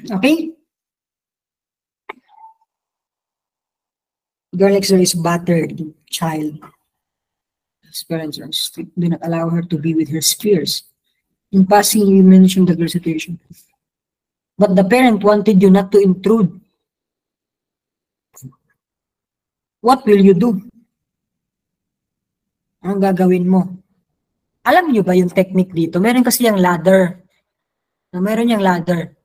Okay? Girl next door is battered child. His parents are strict, do not allow her to be with her peers. In passing, you mentioned the girl situation. But the parent wanted you not to intrude. What will you do? Anong gagawin mo? Alam niyo ba yung technique dito? Meron kasi yung ladder. Meron yung ladder.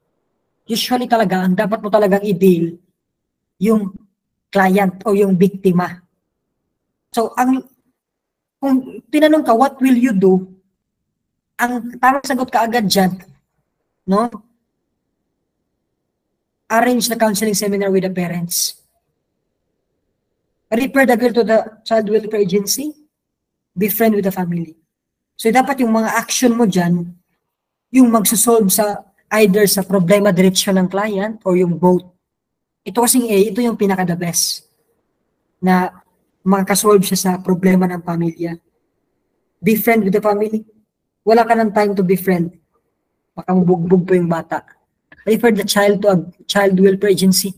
Usually talaga, ang dapat mo talagang i-deal yung client o yung biktima. So, kung tinanong ka, what will you do? Ang tamang sagot ka agad dyan, no? Arrange the counseling seminar with the parents. Refer the girl to the child welfare agency. Be friend with the family. So, dapat yung mga action mo dyan, yung magsusolve sa either sa problema diretsyon ng client or yung both. Ito kasing A, ito yung pinaka-the best na makasolve siya sa problema ng pamilya. Be friend with the family. Wala ka ng time to be friend. Baka mabugbog po yung bata. Refer the child to a child welfare agency.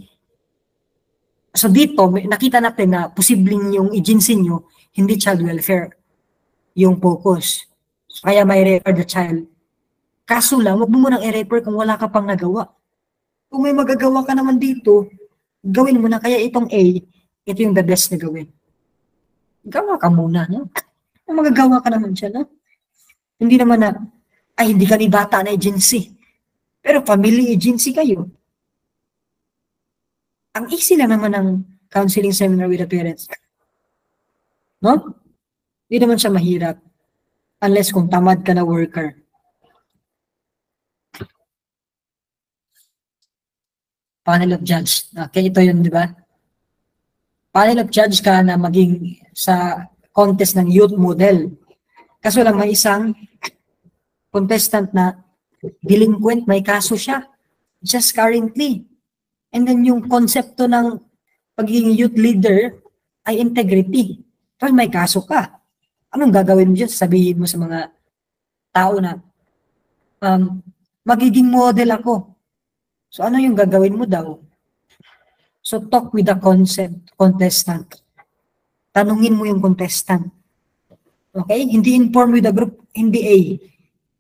So dito, nakita natin na posibleng yung agency nyo, hindi child welfare yung focus. So, kaya may refer the child. Kaso lang, huwag mo munang i-refer kung wala ka pang nagawa. Kung may magagawa ka naman dito, gawin mo na. Kaya itong A, ito yung the best na gawin. Gawa ka muna. No? Kung magagawa ka naman siya. No? Hindi naman na, ay hindi ka ni bata na agency. Pero family agency kayo. Ang easy lang naman ng counseling seminar with the parents. No? Hindi naman siya mahirap. Unless kung tamad ka na worker. Panel of judge. Okay, ito yun, di ba? Panel of judge ka na maging sa contest ng youth model. Kaso lang may isang contestant na delinquent, may kaso siya. Just currently. And then yung konsepto ng pagiging youth leader ay integrity. Pero may kaso ka. Anong gagawin mo dyan? Sabihin mo sa mga tao na magiging model ako. So ano yung gagawin mo daw? So talk with the contestant. Tanungin mo yung contestant. Okay? Hindi inform with the group, hindi A.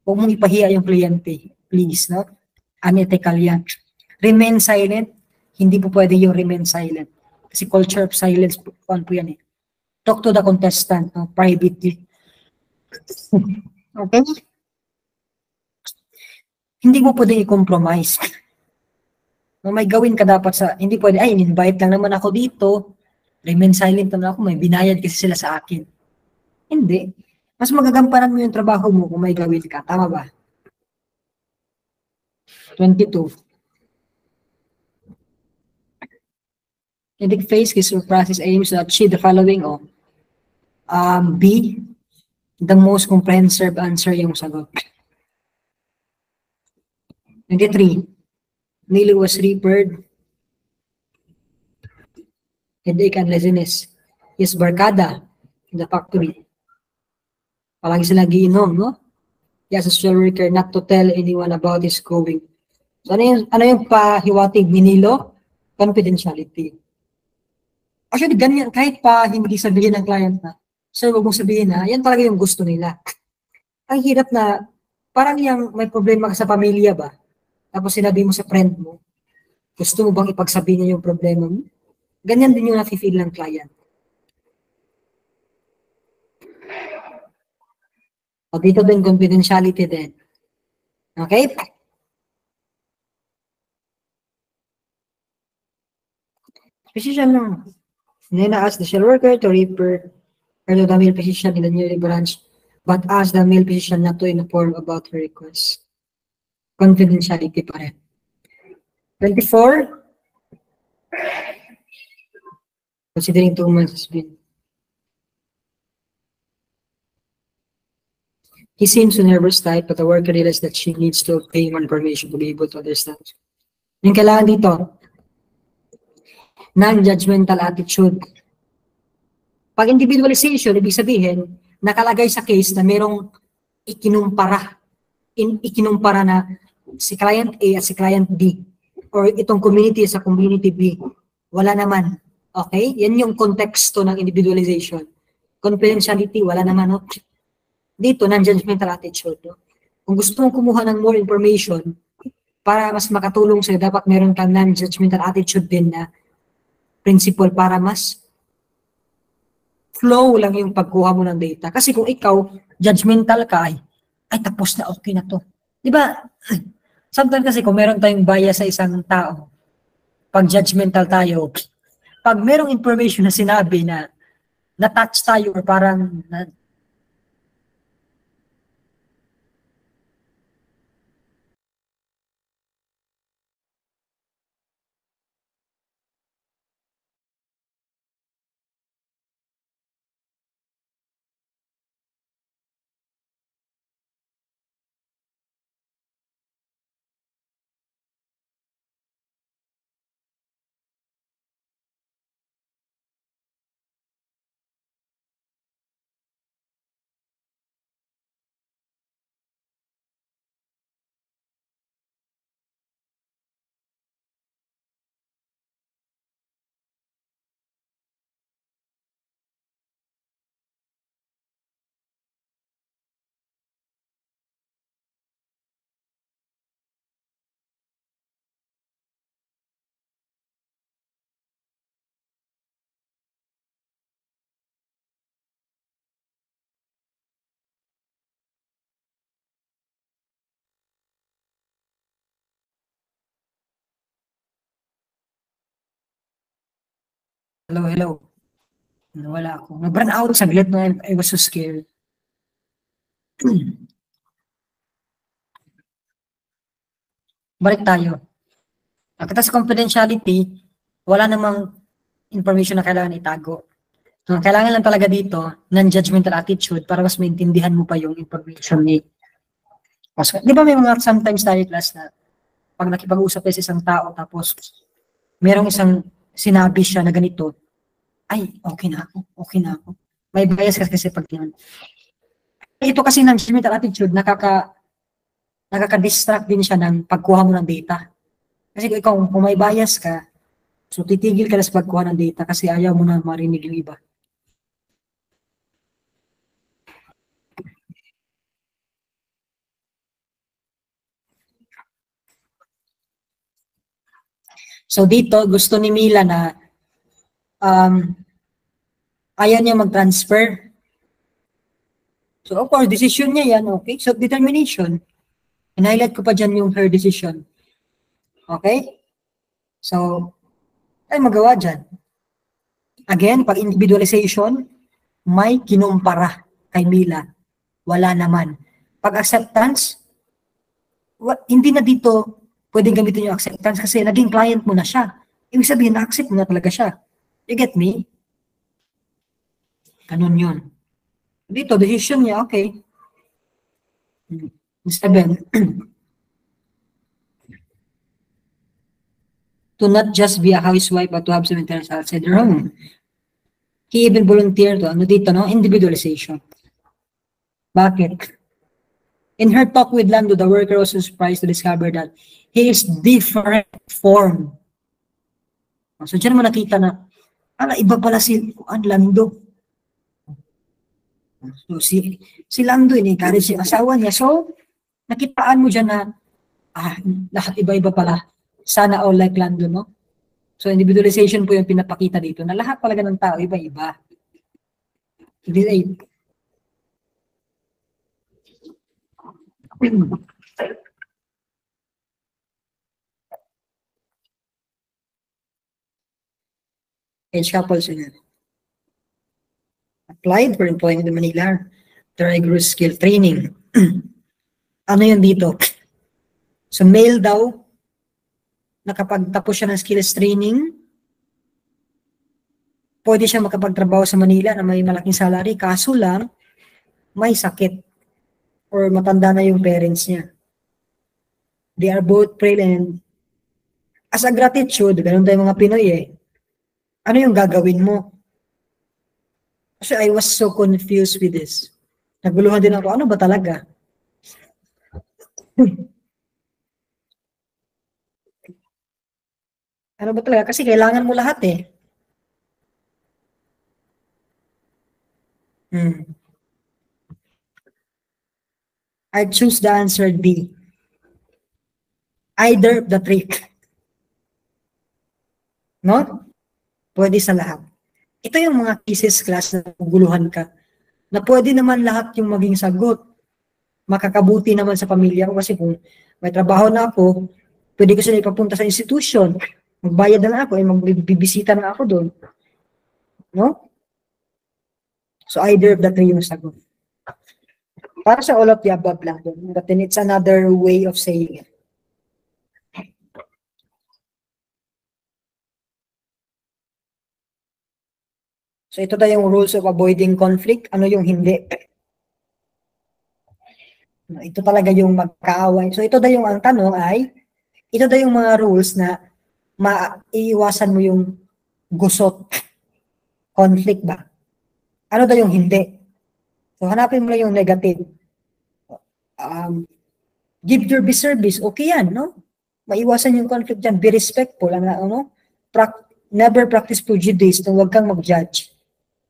Huwag mong ipahiya yung kliyente. Please, no? Unethical yan. Remain silent. Hindi po pwede yung remain silent. Kasi culture of silence po yan eh. Talk to the contestant, no? Privately. Okay? Hindi mo pwede i-compromise. No, may gawin ka dapat sa, hindi pwede, ay, in-invite lang naman ako dito. Remain silent naman ako, may binayad kasi sila sa akin. Hindi. Mas magagampanan mo yung trabaho mo kung may gawin ka. Tama ba? 22. Kinetic phase, this process aims to achieve the following. B, the most comprehensive answer yung sagot. 23. Neely was referred. Headache and laziness. Yes, barkada in the factory. Palagi sila giinom, no? Yes, a social worker not to tell anyone about his going. So, ano yung pahiwatig Minilo? Confidentiality. Actually, ganyan, kahit pa hindi sabihin ng client na, so, huwag mong sabihin na, yan talaga yung gusto nila. Ang hirap na, parang yung may problema ka sa pamilya ba? Tapos sinabi mo sa friend mo, gusto mo bang ipagsabihin niya yung problema mo? Ganyan din yung nafe-feel ng client. O dito din confidentiality din. Okay? Physician lang. Then ask the social worker to refer her to the male physician in the newly branch, but ask the male physician not to inform about her request. Confidentiality pa rin. 24. Considering 2 months has been. He seems to nervous type, but the worker realized that she needs to obtain more information to be able to understand. Yung kailangan dito, non-judgmental attitude. Pag individualization, ibig sabihin, nakalagay sa case na merong ikinumpara na si client A at si client B. or itong community sa community B. Wala naman. Okay? Yan yung konteksto ng individualization. Confidentiality, wala naman. No? Dito, non-judgmental attitude. No? Kung gusto mong kumuha ng more information, para mas makatulong sa'yo, dapat meron kang non-judgmental attitude din na principle para mas flow lang yung pagkuha mo ng data. Kasi kung ikaw, judgmental ka, ay tapos na, okay na to. Di ba? Sometimes kasi kung meron tayong bias sa isang tao, pag judgmental tayo, pag merong information na sinabi na na-touch tayo or parang hello. Wala ako. Nag-burn out saglit na I was so scared. Balik tayo. Pagkatapos confidentiality, wala namang information na kailangan itago. So, kailangan lang talaga dito, non-judgmental attitude para mas maintindihan mo pa yung information ni. Di ba may mga sometimes tayo class na pag nakipag-usap tayo sa isang tao tapos merong isang sinabi siya na ganito, ay, okay na ako. May bias kasi pag yun. Ito kasi non-judgmental attitude, nakaka-distract din siya ng pagkuha mo ng data. Kasi kung may bias ka, so titigil ka na sa pagkuha ng data kasi ayaw mo na marinig yung iba. So dito, gusto ni Mila na ayaw niya mag-transfer. So of course, decision niya yan, okay? So determination. In-highlight ko pa dyan yung her decision. Okay? So, ay magawa dyan. Again, pag individualization, may kinumpara kay Mila. Wala naman. Pag acceptance, hindi na dito pwedeng gamitin yung acceptance kasi naging client mo na siya. Ibig sabihin, na-accept mo na talaga siya. You get me? Ganun yun. Dito, decision niya, okay. 7. To not just be a housewife but to have some interest outside their home. He even volunteered to, ano dito, no? Individualization. Bakit? In her talk with Lando, the worker was surprised to discover that he is different form. So, dyan mo nakita na, iba pala si Lando. So, si Lando, ini-encourage yung asawa niya. So, nakitaan mo dyan na, lahat iba-iba pala. Sana all like Lando, no? So, individualization po yung pinapakita dito na lahat talaga ng tao, iba-iba. Age couples yun. Applied for employment in Manila. Rigorous skill training. Ano yun dito? So, male daw, nakapagtapos siya ng skills training, pwede siya makapagtrabaho sa Manila na may malaking salary, kaso lang, may sakit or matanda na yung parents niya. They are both frail and as a gratitude, ganun tayo mga Pinoy ano yung gagawin mo? Kasi I was so confused with this. Naguluhan din ako, ano ba talaga? Ano ba talaga? Kasi kailangan mo lahat eh. I choose the answer B. Either of the trick. No? Pwede sa lahat. Ito yung mga cases class na guluhan ka. Na pwede naman lahat yung maging sagot. Makakabuti naman sa pamilya ko kasi kung may trabaho na ako, pwede ko sila ipapunta sa institution. Magbayad na lang ako, magbibisita na ako doon. No? So either of the three yung sagot. Para sa all of the above lang doon. But then it's another way of saying it. So ito tayo yung rules of avoiding conflict. Ano yung hindi? Ito talaga yung magkaaway. So ito daw yung ang tanong ay, ito daw yung mga rules na maiiwasan mo yung gusot, conflict ba? Ano daw yung hindi? So hanapin mo lang yung negative. Give your best service, okay yan, no? Maiwasan yung conflict dyan. Be respectful. Ano? Never practice prejudice. Huwag kang mag-judge.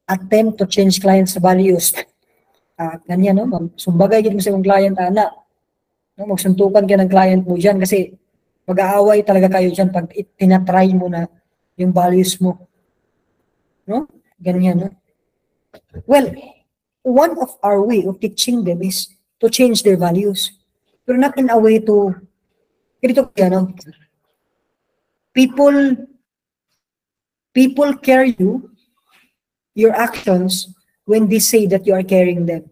Attempt to change client's values. Ganyan, no? Sumbagay mo sa yung client, ana. No? Magsuntukan ka ng client mo dyan kasi mag-aaway talaga kayo dyan pag tinatry mo na yung values mo. No? Ganyan, no? Well, one of our way of teaching them is to change their values. Pero not in a way to, ganito no? People care you, your actions, when they say that you are caring them.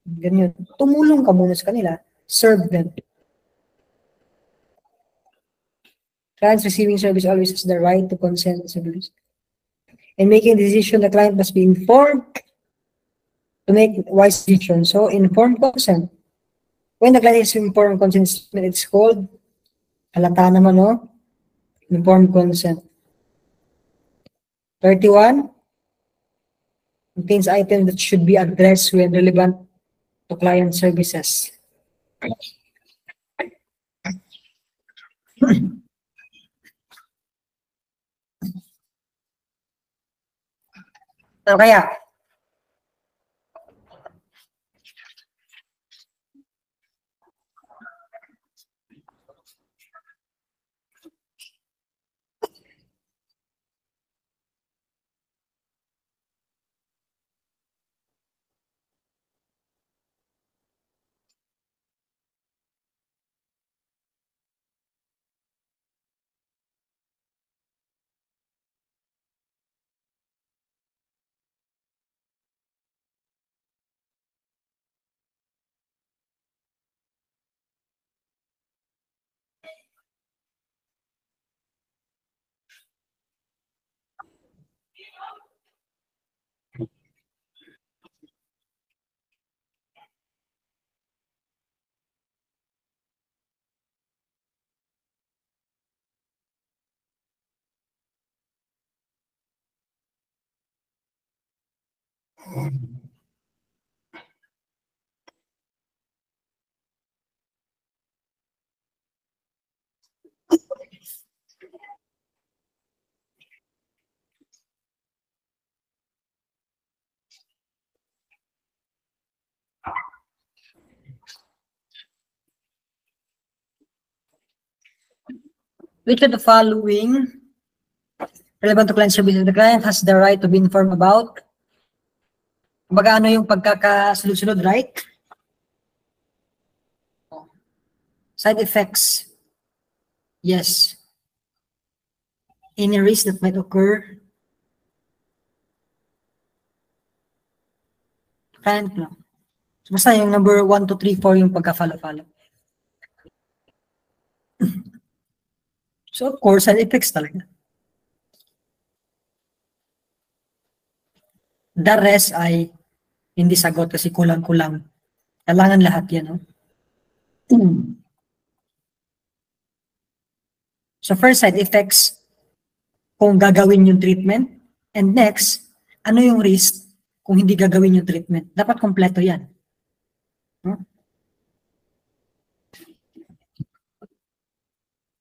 Ganyan. Tumulong ka muna sa kanila. Serve them. Clients receiving service always has the right to consent to service. In making a decision, the client must be informed to make wise decisions. So, informed consent. When the client is informed consent, it's called, halata naman, no? Informed consent. 31, contains items that should be addressed when relevant to client services. Ano kaya? Which of the following relevant to client services? The client has the right to be informed about. Kumbaga ano yung pagkakasunod-sunod, right? Side effects. Yes. Any risk that might occur. Client, no? So, basta yung number 1, 2, 3, 4 yung pagka-follow-follow. So, of course, side effects talaga. The rest ay hindi sagot kasi kulang-kulang. Kailangan lahat yan, no? So, first, side effects, kung gagawin yung treatment. And next, ano yung risk kung hindi gagawin yung treatment? Dapat kompleto yan.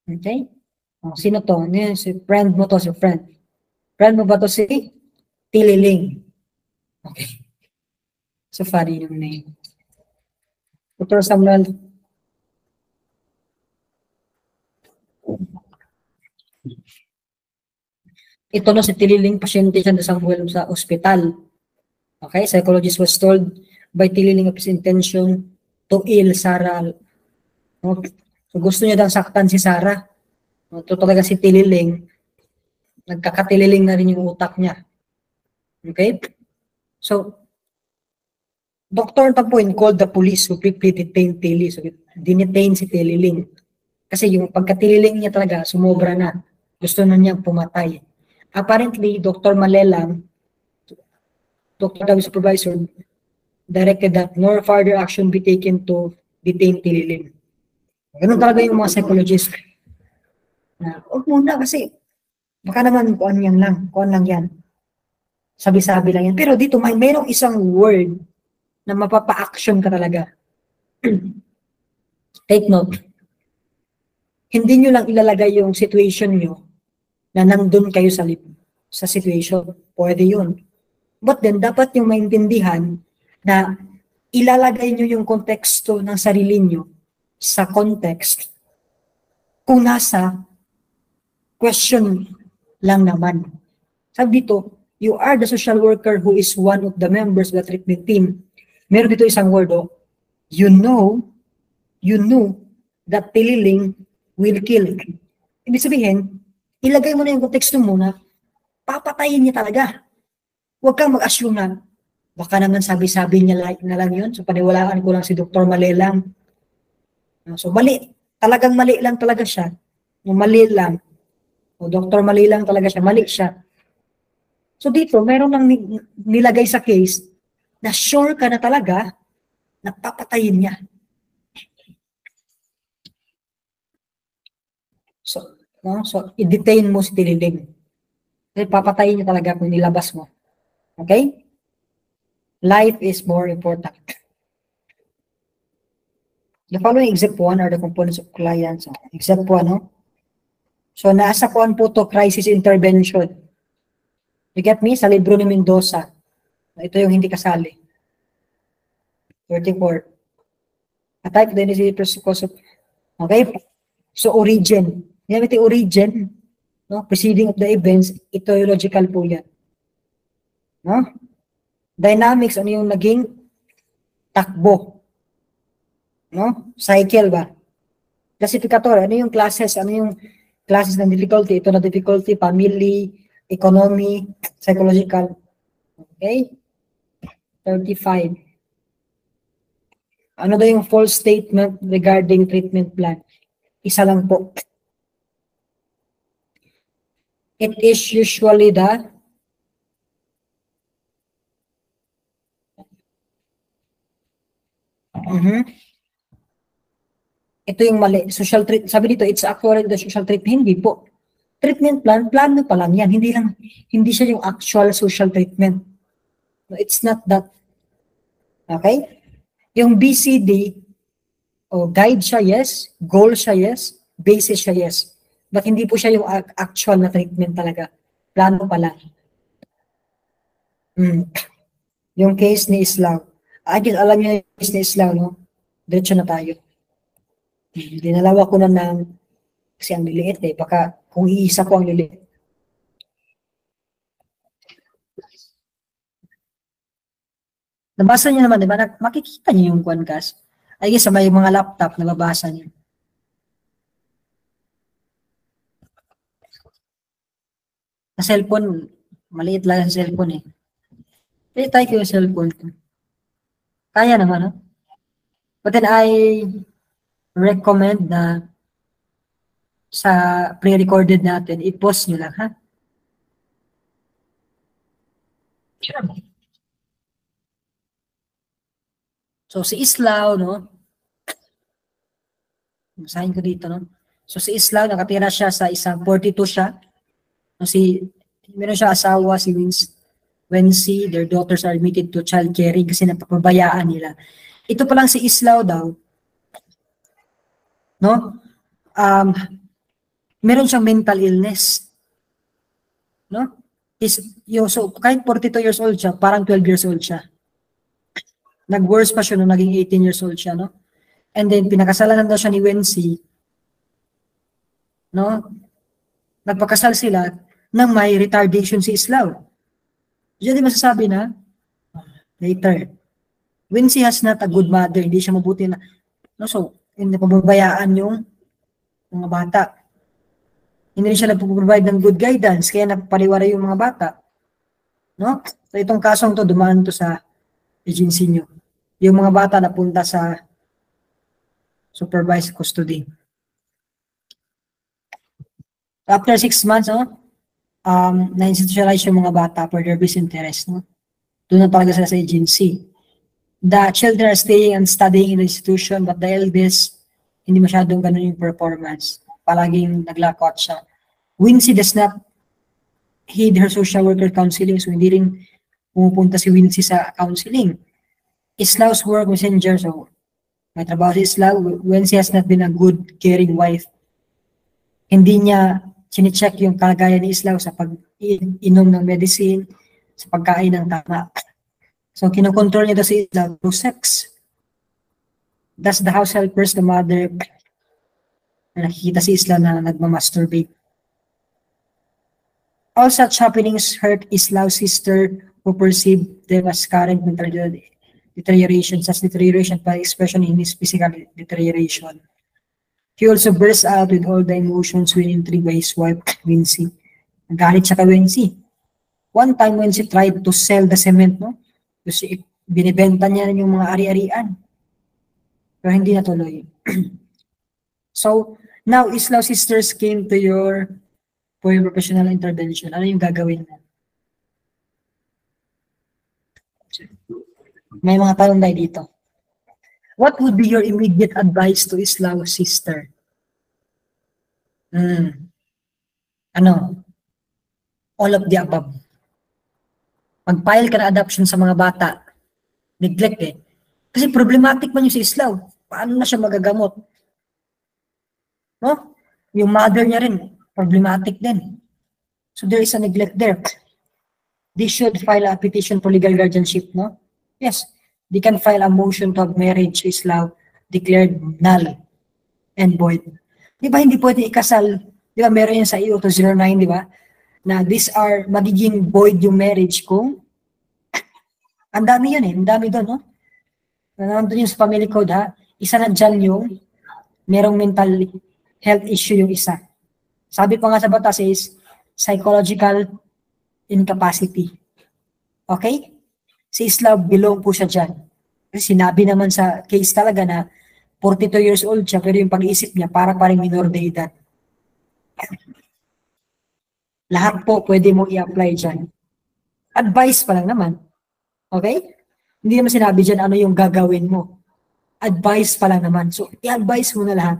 Okay? Oh, sino to? Ano yun? Si friend mo to, si friend. Friend mo ba to si Tililing? Okay. So funny yung name. Dr. Samuel. Ito no, si Tililing, pasyente siya na Samuel sa ospital. Okay, psychologist was told by Tililing of his intention to ill Sarah. No? So gusto niya daw saktan si Sarah. No? Ito talaga si Tililing, nagkakatililing na rin yung utak niya. Okay? So, Dr. Tapuin called the police who quickly detained Tili. So, dinetain si Tililing. Kasi yung pagkatililing niya talaga, sumobra na. Gusto na niyang pumatay. Apparently, Dr. Malelang, Dr. Dawi Supervisor, directed that no further action be taken to detain Tililing. Ganun talaga yung mga psychologist. Huwag muna kasi baka naman kuan lang yan. Sabi-sabi lang yan. Pero dito mayroong isang word na mapapa-action ka talaga. Take note. Hindi nyo lang ilalagay yung situation nyo na nandun kayo sa situation. Pwede yun. But then, dapat yung maintindihan na ilalagay nyo yung konteksto ng sarili nyo sa context kung nasa question lang naman. Sabi dito, you are the social worker who is one of the members of the treatment team. Meron dito isang word, you knew that Tililing will kill. Ibig sabihin, ilagay mo na yung konteksto mo na papatayin niya talaga. Huwag kang mag-assume na baka naman sabi-sabi niya na lang yun. So paniwalaan ko lang si Dr. Malelang. So mali. Talagang mali lang talaga siya. Mali lang. O Dr. Mali lang talaga siya. Mali siya. So dito, meron nang nilagay sa case na sure ka na talaga na papatayin niya. So i-detain mo si Tililing. Kasi papatayin niya talaga kung nilabas mo. Okay? Life is more important. The following except one are the components of clients. Except one, no? So, nasa kuan po to, crisis intervention. You get me? Sa libro ni Mendoza. Ito yung hindi kasali. 34. A type of the cause of, okay? So, origin. Yan ito origin, no? Preceding of the events, etiological po yan. No? Dynamics, ano yung naging takbo? No? Cycle ba? Classificator, ano yung classes? Ano yung classes ng difficulty? Ito na difficulty, family, economy, psychological. Okay? 35. Ano daw yung false statement regarding treatment plan? Isa lang po. It is usually the ito yung mali. Social treatment. Sabi dito, it's actually the social treatment. Hindi po. Treatment plan, plano pa lang yan. Hindi siya yung actual social treatment. No, it's not that. Okay? Yung BCD, guide siya, yes. Goal siya, yes. Basis siya, yes. But hindi po siya yung actual na treatment talaga. Plano pa lang. Yung case ni Islam. I guess alam niyo yung case ni Islam, no? Diretso na tayo. Dinalawa ko na ng kasi ang liliit baka kung iisa ko ang liliit. Nabasa niyo naman, di ba? Makikita niyo yung Quancast. I guess sa may mga laptop, nababasa niyo. Sa cellphone, maliit lang ang cellphone eh. Tayo ko yung cellphone ko. Kaya naman, no? But then I recommend na sa pre-recorded natin, i-post nyo lang, ha? So, si Islaw, no? Masahin ko dito, no? So, si Islaw, nakatira siya sa isang 42 siya. No, meron siya asawa, si Wency, their daughters are admitted to child caring kasi napapabayaan nila. Ito pa lang si Islaw daw, no? meron siyang mental illness. No? So, kahit 42 years old siya, parang 12 years old siya. Nag-worse pa siya nung naging 18 years old siya, no? And then, pinakasalan daw siya ni Wency, no? Nagpakasal sila nang may retardation si Islaw. Diyan din masasabi na, later, Wency has not a good mother, hindi siya mabuti na, no? So, hindi pababayaan yung mga bata. Hindi rin siya nagpo-provide ng good guidance, kaya napariwara yung mga bata. No? So, itong kasong to, dumaan to sa agency nyo. Yung mga bata napunta sa supervised custody. After 6 months, na-institutionalize yung mga bata for their best interest. No? Doon na talaga sila sa agency. The children are staying and studying in the institution, but the eldest, hindi masyadong ganun yung performance. Palaging nag-lockout siya. Wency does not heed her social worker counseling, so hindi rin pumupunta si Wency sa counseling. Islaw's work messenger, so may trabaho si Islaw. Wency has not been a good, caring wife. Hindi niya sinicheck yung kalagayan ni Islaw sa pag-inom ng medicine, sa pagkain ng tama. So, kinokontrol niya si Islaw through sex. Thus, the house helpers, the mother, nakikita si Islaw na nagmamasturbate. All such happenings hurt Islaw's sister who perceived them as current mental deterioration, such deterioration by expression in his physical deterioration. He also burst out with all the emotions when intrigued by his wife, Wency. Nagalit siya kay Wency. One time when she tried to sell the cement, no? Kasi binibenta niya yung mga ari-arian. Pero hindi natuloy. So, now Islaw's sisters came to your for your professional intervention. Ano yung gagawin mo? May mga tanong tayo dito. What would be your immediate advice to Islaw's sister? Ano? All of the above. Mag-file ka na adoption sa mga bata. Neglect eh. Kasi problematic man yung si Islaw. Paano na siya magagamot? No? Yung mother niya rin, problematic din. So there is a neglect there. They should file a petition for legal guardianship, no? Yes. They can file a motion to have marriage to Islaw declared null and void. Di ba hindi pwede ikasal? Di ba meron yan sa EO 209, di ba? Na these are magiging void yung marriage kung ang dami yun eh. Ang dami doon, no? Nandun yung sa family code, ha? Isa na dyan yung merong mental health issue yung isa. Sabi pa nga sa batas is psychological incapacity. Okay? Si Islaw, belong po siya dyan. Kasi sinabi naman sa case talaga na 42 years old siya, pero yung pag-iisip niya para parang minor de edad. Lahat po pwede mo i-apply dyan. Advice pa lang naman. Okay? Hindi naman sinabi dyan ano yung gagawin mo. Advice pa lang naman. So, i-advise mo na lahat.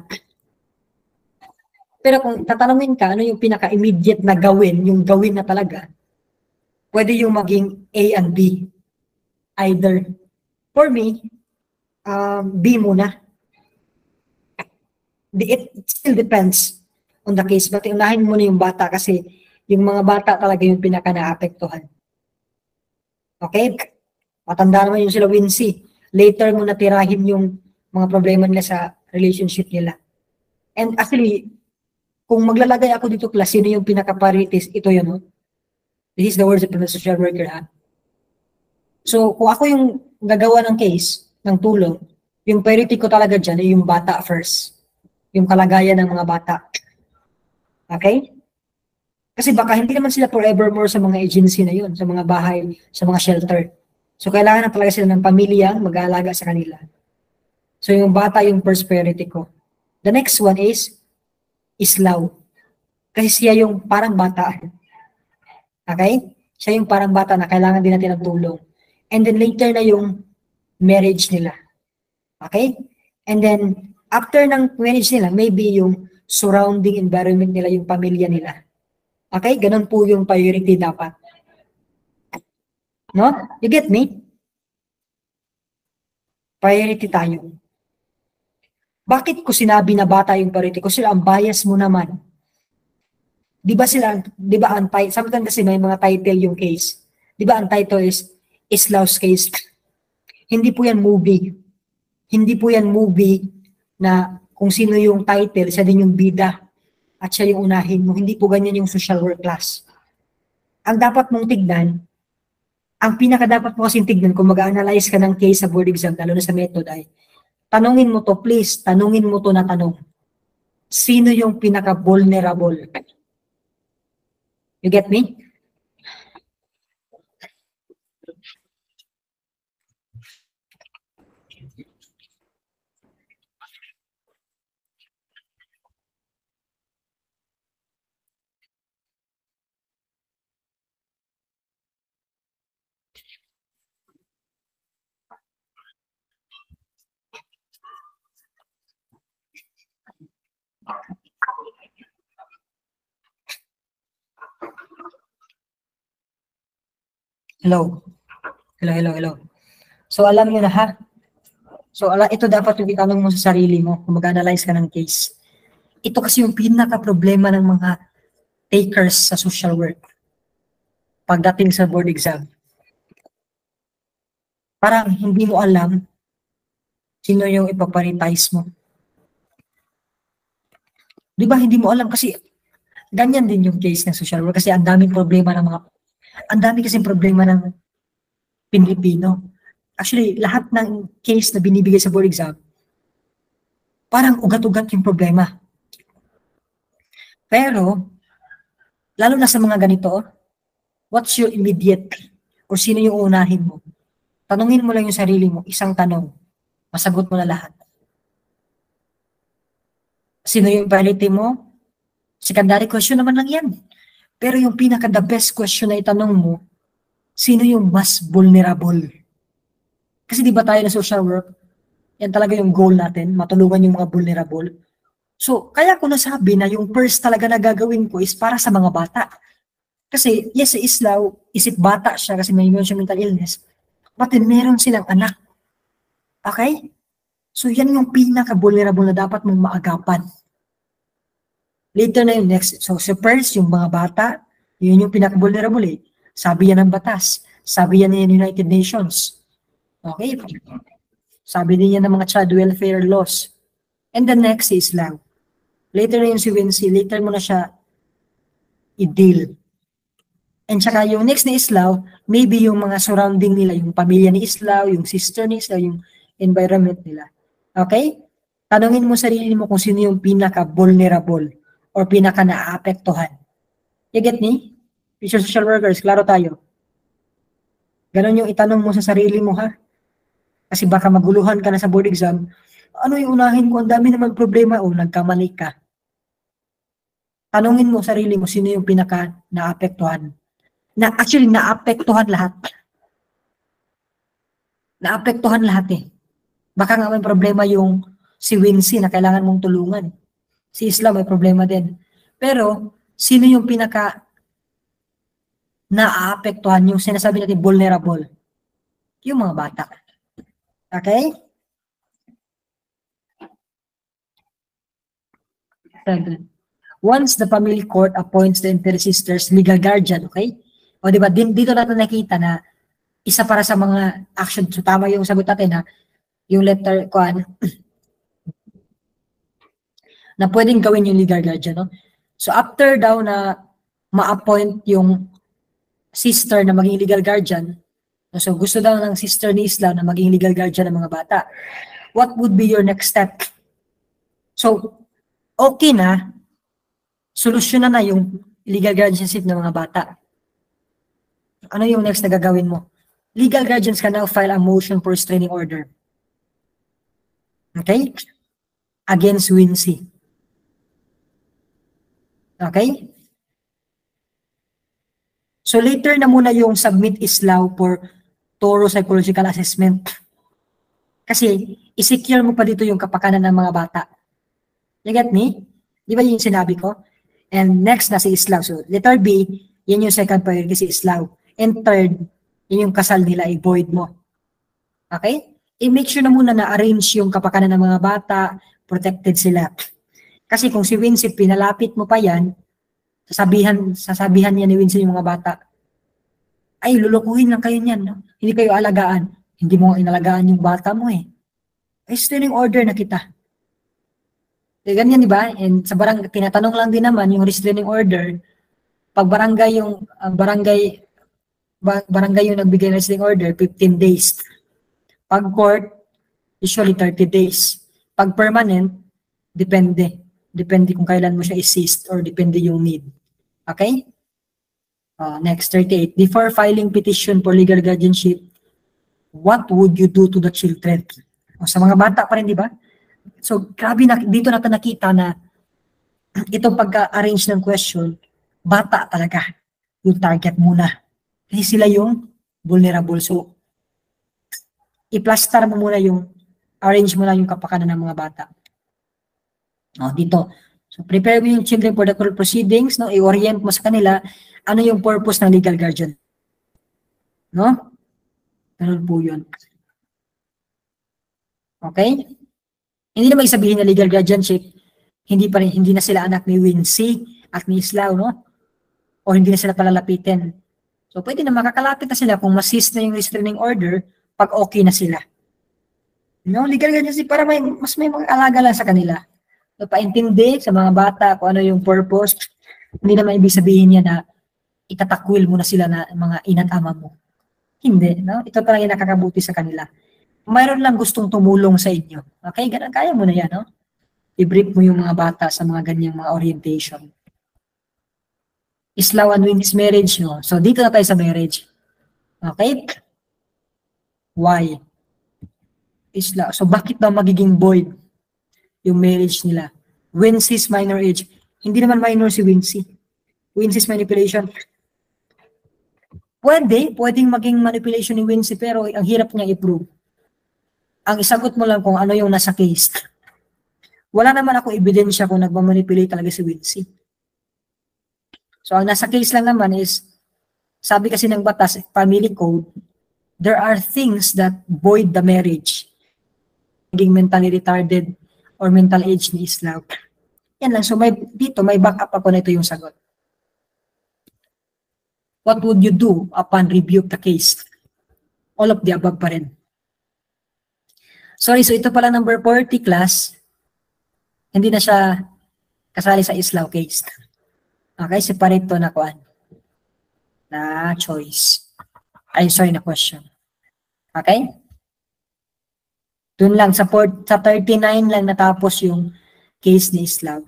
Pero kung tatanungin ka, ano yung pinaka-immediate na gawin, yung gawin na talaga, pwede yung maging A and B. Either, for me, B muna. It still depends on the case. But unahin mo na yung bata kasi yung mga bata talaga yung pinaka-naapektuhan. Okay? Matanda naman yung sila Wency. Later mo natirahin yung mga problema nila sa relationship nila. And actually, kung maglalagay ako dito class, sino yung pinaka-priorities? Ito yun, no? This is the words of the social worker, ha? So, kung ako yung gagawa ng case, ng tulong, yung priority ko talaga dyan ay yung bata first. Yung kalagayan ng mga bata. Okay? Kasi baka hindi naman sila forevermore sa mga agency na yun, sa mga bahay, sa mga shelter. So, kailangan na talaga sila ng pamilya mag-aalaga sa kanila. So, yung bata yung first priority ko. The next one is Islaw. Kasi siya yung parang bata. Okay? Siya yung parang bata na kailangan din natin ng tulong. And then later na yung marriage nila. Okay? And then, after ng marriage nila, maybe yung surrounding environment nila, yung pamilya nila. Okay? Ganun po yung priority dapat. No? You get me? Priority tayo. Bakit ko sinabi na bata yung priority ko? Sila, ang bias mo naman. Di ba ang title, sometimes kasi may mga title yung case. Di ba ang title is Islaw's case? Hindi po yan movie. Hindi po yan movie na kung sino yung title, siya din yung bida at siya yung unahin mo. Hindi po ganyan yung social work class. Ang dapat mong tignan, ang pinaka dapat mo kasing tignan kung mag-analyze ka ng case sa board exam, lalo na sa method ay, tanungin mo to, please, tanungin mo to na tanong. Sino yung pinaka-vulnerable? You get me? Hello. Hello. So, alam nyo na ha? So, ito dapat yung itanong mo sa sarili mo kung mag-analyze ka ng case. Ito kasi yung pinaka-problema ng mga takers sa social work pagdating sa board exam. Parang hindi mo alam sino yung ipaparitize mo. Di ba hindi mo alam kasi ganyan din yung case ng social work kasi ang daming problema ng Pilipino. Actually, lahat ng case na binibigay sa board exam, parang ugat-ugat yung problema. Pero, lalo na sa mga ganito, what's your immediate or sino yung unahin mo? Tanungin mo lang yung sarili mo, isang tanong, masagot mo na lahat. Sino yung priority mo? Secondary question naman lang yan. Pero yung pinaka-the best question na itanong mo, sino yung mas vulnerable? Kasi di ba tayo na social work, yan talaga yung goal natin, matulungan yung mga vulnerable. So, kaya ko nasabi na yung first talaga na gagawin ko is para sa mga bata. Kasi, yes, si Islaw, isip bata siya kasi may mental illness, but then meron silang anak. Okay? So, yan yung pinaka-vulnerable na dapat mong maagapan. Later na yung next. So, first, yung mga bata, yun yung pinaka-vulnerable eh. Sabi yan ng batas. Sabi yan ng United Nations. Okay? Sabi din yan ng mga child welfare laws. And the next is Islaw. Later na yung si Wincy, later mo na siya i-deal. And saka yung next ni Islaw, maybe yung mga surrounding nila, yung pamilya ni Islaw, yung sister ni Islaw, yung environment nila. Okay? Tanungin mo sarili mo kung sino yung pinaka-vulnerable or pinaka-naapektuhan. You get me? Future social workers, klaro tayo. Ganon yung itanong mo sa sarili mo ha. Kasi baka maguluhan ka na sa board exam, ano yung unahin ko? Ang dami naman problema o nagkamali ka. Tanungin mo sarili mo sino yung pinaka-naapektuhan. Actually, naapektuhan lahat. Naapektuhan lahat eh. Baka nga may problema yung si Wincy na kailangan mong tulungan. Si Isla may problema din. Pero, sino yung naapektuhan, yung sinasabi natin vulnerable? Yung mga bata. Okay? Once the family court appoints the infant sister's legal guardian, okay? O diba, dito natin nakita na isa para sa mga action. So tama yung sagot natin ha. Yung letter ko na pwedeng gawin yung legal guardian, no? So after daw na ma-appoint yung sister na maging legal guardian, so gusto daw ng sister ni Isla na maging legal guardian ng mga bata, what would be your next step? So, okay na, solusyon na yung legal guardianship ng mga bata. Ano yung next na gagawin mo? Legal guardians can now file a motion for restraining order. Okay? Against Wincy. Okay? So later na muna yung submit Islaw for thorough psychological assessment. Kasi i-secure mo pa dito yung kapakanan ng mga bata. You get me? Di ba yung sinabi ko? And next na si Islaw. So letter B, yan yung second priority si Islaw. And third, yun yung kasal nila, i-void mo. Okay? I-make sure na muna na arrange yung kapakanan ng mga bata, protected sila. Kasi kung si Wincy, pinalapit mo pa yan, Sasabihan niya ni Winston yung mga bata, ay, lulukuhin lang kayo niyan. No? Hindi kayo alagaan. Hindi mo inalagaan yung bata mo eh. Restraining order na kita. Ganyan, di ba? And sa tinatanong lang din naman yung restraining order, pag barangay yung barangay yung nagbigay ng restraining order, 15 days. Pag court, usually 30 days. Pag permanent, depende. Depende kung kailan mo siya i-cease or depende yung need. Okay? Next, 38. Before filing petition for legal guardianship, what would you do to the children? Sa mga bata pa rin, di ba? So, grabe dito natin nakita na itong pagka-arrange ng question, bata talaga yung target muna. Kasi sila yung vulnerable. So, i-plaster mo muna arrange mo na yung kapakanan ng mga bata. Dito. So, prepare mo yung children for the court proceedings, no? I-orient mo sa kanila ano yung purpose ng legal guardian. No? Ganun po yun. Okay? Hindi naman sabihin na legal guardianship, hindi na sila anak ni Wincy at ni Islao, no? O hindi na sila palalapitin. So, pwede na makakalapit na sila kung masist na yung restraining order pag okay na sila. No? Legal guardianship para mas may mag-alaga lang sa kanila. So, paintindi sa mga bata kung ano yung purpose. Hindi naman ibig sabihin niya na itatakwil mo na sila na mga ina't ama mo. Hindi, no? Ito talaga yung nakakabuti sa kanila. Mayroon lang gustong tumulong sa inyo. Okay? Ganun, kaya mo na yan, no? I-brief mo yung mga bata sa mga ganyang mga orientation. Islaw and Winnie's marriage, no? So, dito na tayo sa marriage. Okay? Why? Islaw. So, bakit daw magiging void yung marriage nila? Wincy's minor age. Hindi naman minor si Wincy. Wincy's manipulation. Pwedeng maging manipulation ni Wincy, pero ang hirap niya i-prove. Ang isagot mo lang kung ano yung nasa case. Wala naman ako ebidensya kung nagmamanipulate talaga si Wincy. So, ang nasa case lang naman is, sabi kasi ng batas, family code, there are things that void the marriage. Naging mentally retarded or mental age ni Islaw. Yan lang. So, dito, may backup ako na ito yung sagot. What would you do upon review of the case? All of the above pa rin. Sorry, so ito pala number 40 class. Hindi na siya kasali sa Islaw case. Okay, separate to na kuan. Na choice. Na question. Okay? Doon lang, sa 39 lang natapos yung case ni Islaw.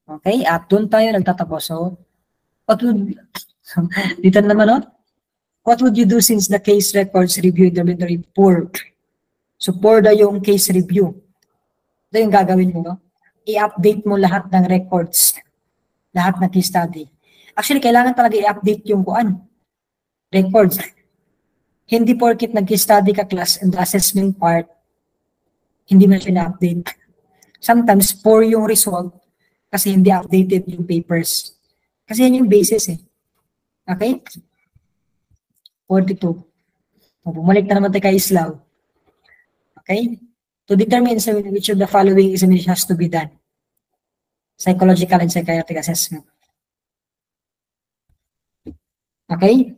Okay, at doon tayo nagtatapos. So, dito naman, no? What would you do since the case records review the report? So, for yung case review, ito yung gagawin mo, no? I-update mo lahat ng records, lahat ng case study. Actually, kailangan talaga i-update yung records. Hindi porket nag-case study ka class and the assessment part, hindi mo siya na-update. Sometimes, for yung result, kasi hindi updated yung papers. Kasi yan yung basis eh. Okay? 42. Bumalik na naman tayo kay Islaw. Okay? To determine which of the following examination has to be done. Psychological and psychiatric assessment. Okay?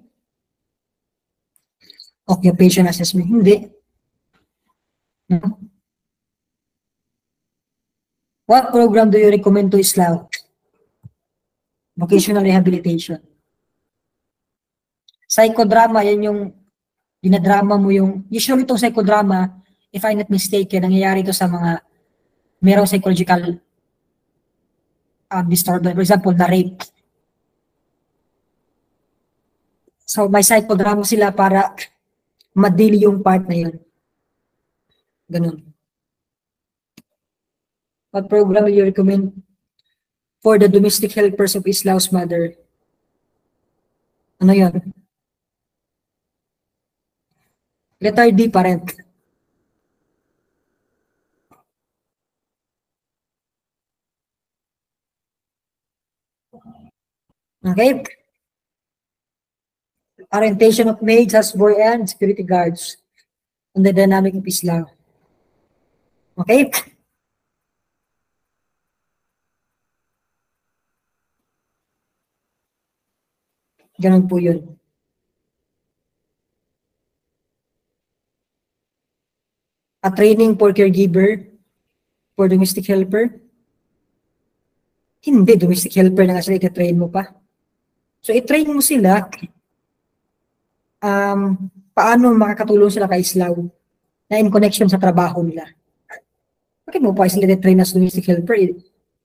Occupation assessment. Hindi. No? What program do you recommend to Islaw? Vocational rehabilitation. Psychodrama, yan yung dinadrama mo yung, usually itong psychodrama, if I'm not mistaken, nangyayari ito sa mga merong psychological disorder. For example, the rape. So, may psychodrama sila para ma-deal yung part na yun. Ganun. What program will you recommend for the domestic helpers of Islaw's mother? Ano yun? Letter D pa rin. Okay? Orientation of maids, houseboy, and security guards on the dynamic of Islam. Okay? Ganun po yun. A training for caregiver, for domestic helper. Hindi, domestic helper na nga sila, iti-train mo pa. So, i-train mo sila, paano makakatulong sila kay Islaw na in connection sa trabaho nila. Bakit mo pa sila i-train as domestic helper?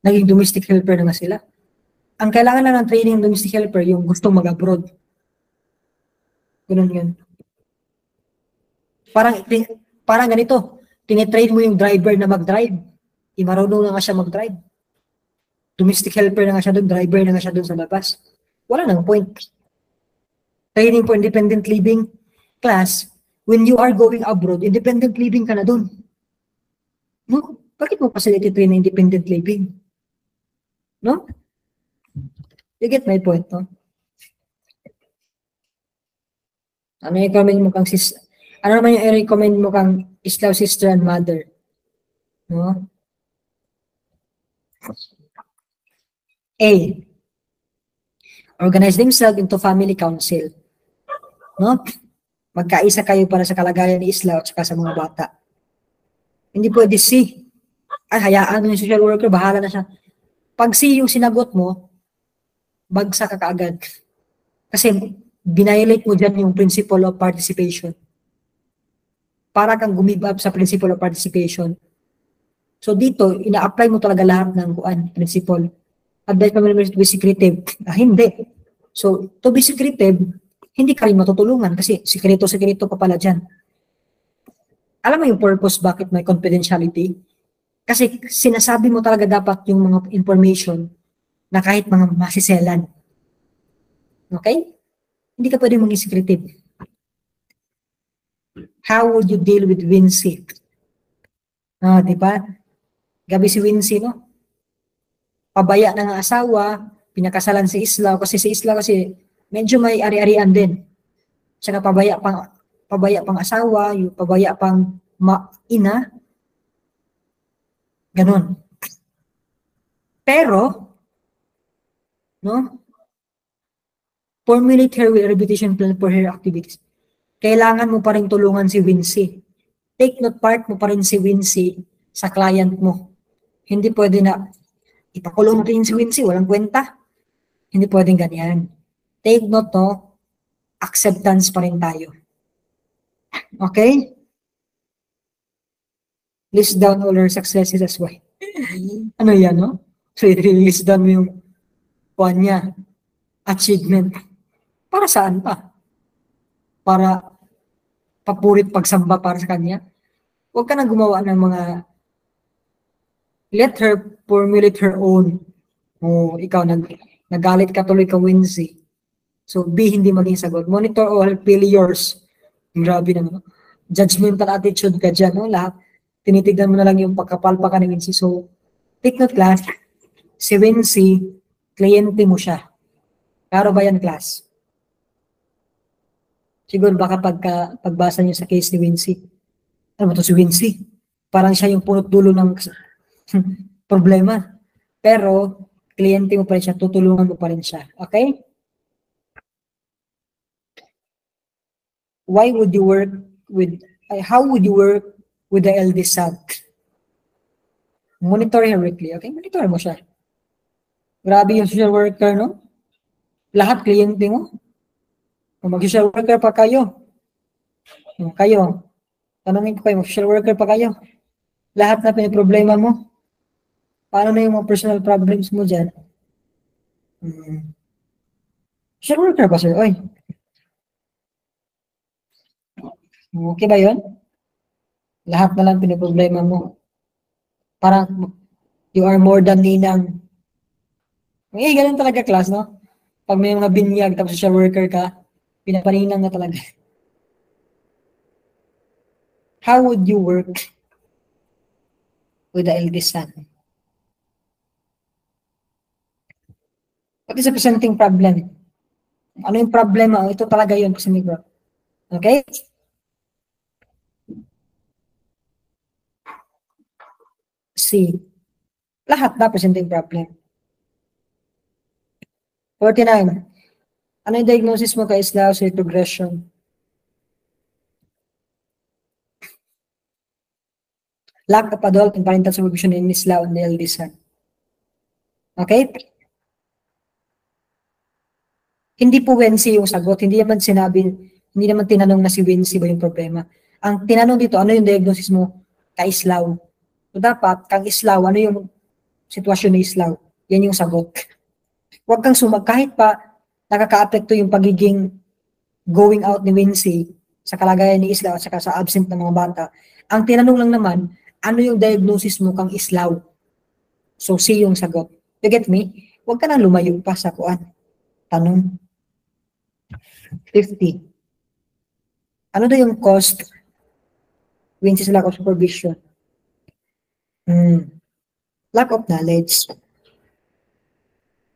Naging domestic helper na nga sila. Ang kailangan lang ng training ng domestic helper, yung gustong mag-abroad. Ganun yun. Parang ganito, tinitrain mo yung driver na mag-drive. Marunong na nga siya mag-drive. Domestic helper na nga siya doon, driver na nga siya doon sa labas. Wala nang point. Training for independent living class, when you are going abroad, independent living ka na doon. No? Bakit mo facility train na independent living? No? You get my point, no? Ano yung recommend mo kang ano naman yung i-recommend mo kang Islaw sister and mother? No? A. Organize themselves into family council. No? Magkaisa kayo para sa kalagayan ni Islaw at saka sa mga bata. Hindi pwede C. Ay, hayaan mo yung social worker, bahala na siya. Pag C yung sinagot mo, bagsak ka kaagad. Kasi binayolate mo dyan yung principle of participation. Para kang gumib up sa principle of participation. So dito, ina-apply mo talaga lahat ng principle. Advice mo naman to be secretive. Hindi. So, to be secretive, hindi ka rin matutulungan kasi sikreto-sikreto pa pala dyan. Alam mo yung purpose bakit may confidentiality? Kasi sinasabi mo talaga dapat yung mga information na kahit mga masiselan. Okay? Hindi ka pwede maging secretive. How would you deal with Wincy? Di ba? Gabi si Wincy, no? Pabaya ng asawa, pinakasalan si Islaw kasi si Islaw kasi medyo may ari-arian din. Tsaka pabaya pang asawa, yung pabaya pang ina. Ganon. Pero, no? Formulate her with a repetition plan for her activities. Kailangan mo pa rin tulungan si Wincy. Take note, part mo pa rin si Wincy sa client mo. Hindi pwede na ipakulong natin si Wincy, walang kwenta. Hindi pwedeng ganyan. Take note, no? Acceptance pa rin tayo. Okay? List down all her successes as well. Ano yan, no? So, i-list down mo yung niya, achievement. Para saan pa? Para papurit pagsamba para sa kanya? Huwag ka nang gumawa ng mga let her formulate her own. Ikaw, nagalit ka tuloy ka, Wincy. So, B, hindi maging sagot. Monitor all failures. Grabe naman. Judgmental attitude ka dyan, no? Lahat. Tinitignan mo na lang yung pagkapalpa ka ni Wincy. So, take note, class. Si Wincy, kliyente mo siya. Klaro ba yan, class? Siguro baka pagbasa niyo sa case ni Wincy. Ano ba ito si Wincy? Parang siya yung punot dulo ng problema. Pero, kliyente mo pa rin siya, tutulungan mo pa rin siya. Okay? How would you work with the eldest son? Monitor her weekly. Okay? Monitor mo siya. Grabe yung social worker, no? Lahat kliyente mo. Kung mag-social worker pa kayo, tanongin ko kayo, mag-social worker pa kayo, lahat na pinaproblema mo, paano na yung mga personal problems mo dyan? Social worker pa, sir? Oy. Okay ba yun? Lahat na lang pinaproblema mo. Parang, you are more than ninang. Ganun talaga, class, no? Pag may mga binyag, tapos social worker ka, pinapaninang na talaga. How would you work with the eldest son? What is the presenting problem? Ano yung problema? Ito talaga yun kasi negro. Okay? C. Lahat na presenting problem. 49. Ano yung diagnosis mo kay Islao sa progression? Lack of adult and parental supervision in Islao and the eldest son. Okay? Hindi po Wensi yung sagot. Hindi naman tinanong na si Wensi ba yung problema. Ang tinanong dito, ano yung diagnosis mo kay Islao? So dapat, kang Islao, ano yung sitwasyon ni Islao? Yan yung sagot. Huwag kang kahit pa nakaka-apekto yung pagiging going out ni Wensi sa kalagayan ni Islao at saka sa absent ng mga bata. Ang tinanong lang naman, ano yung diagnosis mo kang Islao? So, C yung sagot. You get me? Huwag ka nang lumayo pa sa kuan. Tanong. 50. Ano daw yung cost when sa lack of supervision? Lack of knowledge.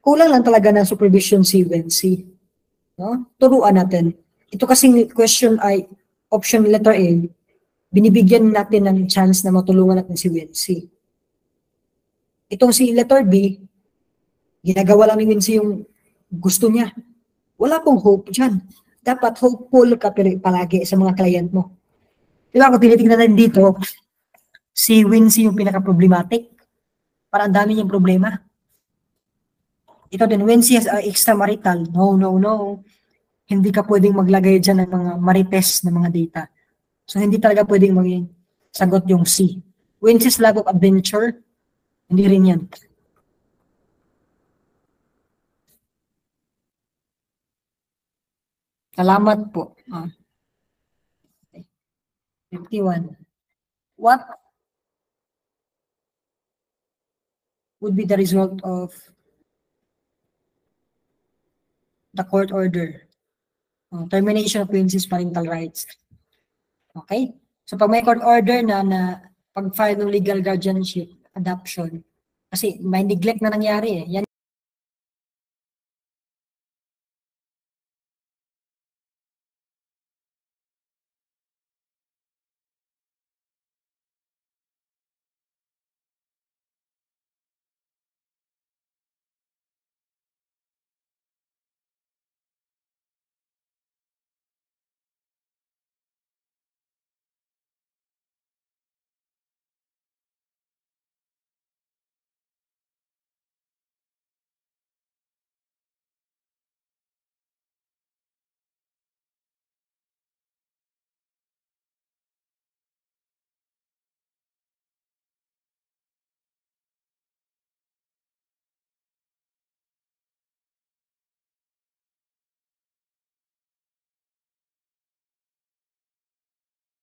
Kulang lang talaga ng supervision si Wensi. No? Turuan natin. Ito kasing question ay option letter A. Binibigyan natin ng chance na matulungan natin si Wensi. Itong si letter B, ginagawa lang ni Wensi yung gusto niya. Wala pong hope dyan. Dapat hopeful ka palagi sa mga client mo. Diba kung tinitignan natin dito, si Wincy yung pinaka-problematic. Parang dami niyang problema. Ito din, Wincy has extramarital. No. Hindi ka pwedeng maglagay dyan ng mga marites na mga data. So, hindi talaga pwedeng maging sagot yung C. Wincy's lack of adventure, hindi rin yan. Salamat po. 51. What would be the result of the court order? Termination of Wincy's parental rights. Okay? So, pag may court order na pag-file ng legal guardianship, adoption, kasi may neglect na nangyari eh. Yan